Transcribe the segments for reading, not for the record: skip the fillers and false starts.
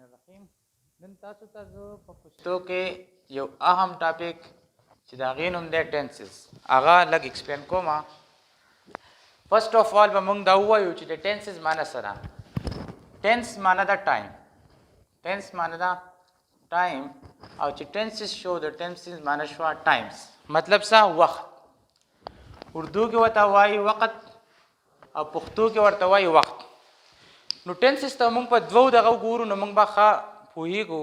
الرحیم. نن تاسو ته زه په پښتو کې یو اهم ټاپک چې د هغې نوم دی ټینسز هغه لږ ایکسپلین کوم. فرسٹ آف آل به موږ دا ووایو چې د ټینسز معنی څه ده. ټینس معنی ده ټایم، ټینس معنی ده ټایم، او چې ټینسز شو د ټینسز معنی شوه ټایمز، مطلب څه وخت. اردو کې ورته وایي وخت او پښتو کې ورته وایي وخت. نو ټینسز ته موږ په دوو دغه وګورو نو موږ به ښه پوهېږو.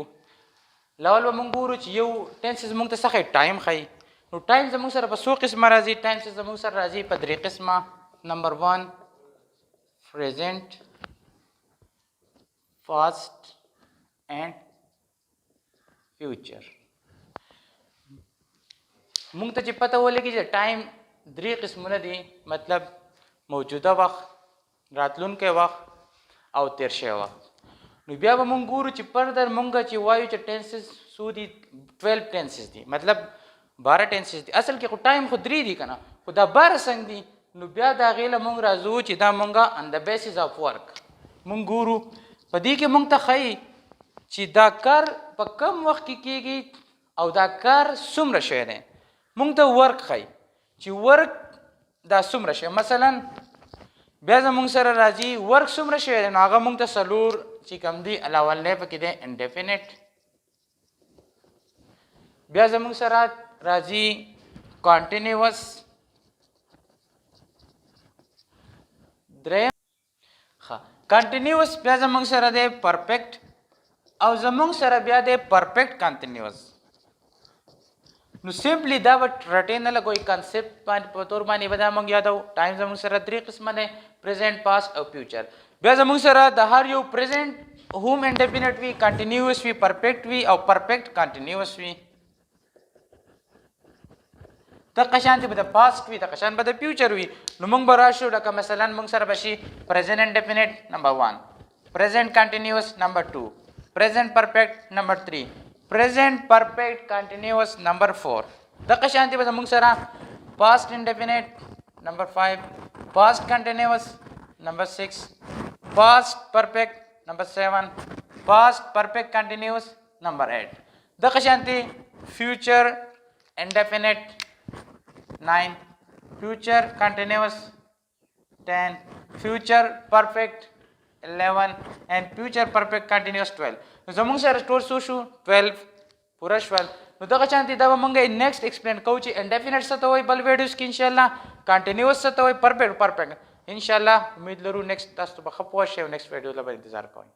لول به موږ ګورو چې یو ټینسز موږ ته څه ښایي، ټایم ښایي. نو ټایم زموږ سره په څو قسمه راځي؟ ټایم زموږ سره راځي په درې قسمه. نمبر 1 پریزنټ، پاسټ اینڈ فیوچر. موږ ته چې پته ولګي چې ټایم درې قسمونه دي، مطلب موجوده وخت، راتلونکی وخت او تیر شوی وخت. نو بیا به موږ ګورو چې فردر موږ چې وایو چې ټینسز څو دي؟ 12 ټینسز دي، مطلب 12 ټینسز دي. اصل کې خو ټایم خو 3 دي که نه، خو دا 12 څنګه دي؟ نو بیا د هغې له موږ راځو چې دا موږ ان د بیسز آف ورک موږ ګورو. په دې کې موږ ته ښایي چې دا کار په کم وخت کې کېږي او دا کار څومره شوی دی. موږ ته ورک ښایي چې ورک دا څومره شوی. مثلا بیا زموږ سره راځي ورک څومره شوی دی، نو هغه موږ ته څلور چې کوم دي الاولنی پکې دی انډیفینټ. بیا زموږ سره راځي کانټینیوس، دریم کانټینیوس. بیا زموږ سره دی پرفیکټ، او زموږ سره بیا دی پرفیکټ کانټینیوس. نو سمپلی دا به رټې نه لګوئ، کنسپټ باندې په طور باندې به دا موږ یادو. ټایم زموږ سره درې قسمه دی، پریزنټ، پاسټ او فیوچر. بیا زموږ سره د هر یو پریزنټ هم انډیفینټ وي، کنټینیوس وي، پرفیکټ وي او پرفیکټ کنټینیوس وي. دغه شانتې به د پاسټ وي، دغه شان به د فیوچر وي. نو موږ به راشو لکه مثلا موږ سره به شي پریزنټ انډیفینټ نمبر 1، پریزنټ کنټینیوس نمبر 2، پریزنټ پرفیکټ نمبر 3، پریزنټ پرفیکټ کنټینیوس نمبر 4. دغه شانتې به زموږ سره پاسټ انډیفینټ نمبر 5، پاسټ کنټینیوس نمبر 6، پاسټ پرفیکټ نمبر 7، پاسټ پرفیکټ کنټینیوس نمبر 8. دغه شانتې فیوچر انډیفینټ 9، فیوچر کنټینیوس 10، فیوچر پرفیکټ 11 and future perfect continuous 12. نو زموږ سره ټول څو شو؟ 12 پوره شول. نو دغه شانتې دا به موږ نیکسټ ایکسپلین کوو چې انډیفینټ څه ته وایي بل ویډیوز کې انشاءالله، کنټینیوس څه ته وایي، پرفیکټ انشاءالله. امید لرو نیکسټ تاسو ته به ښه پوه شئ او نیکسټ ویډیو له به انتظار کوئ.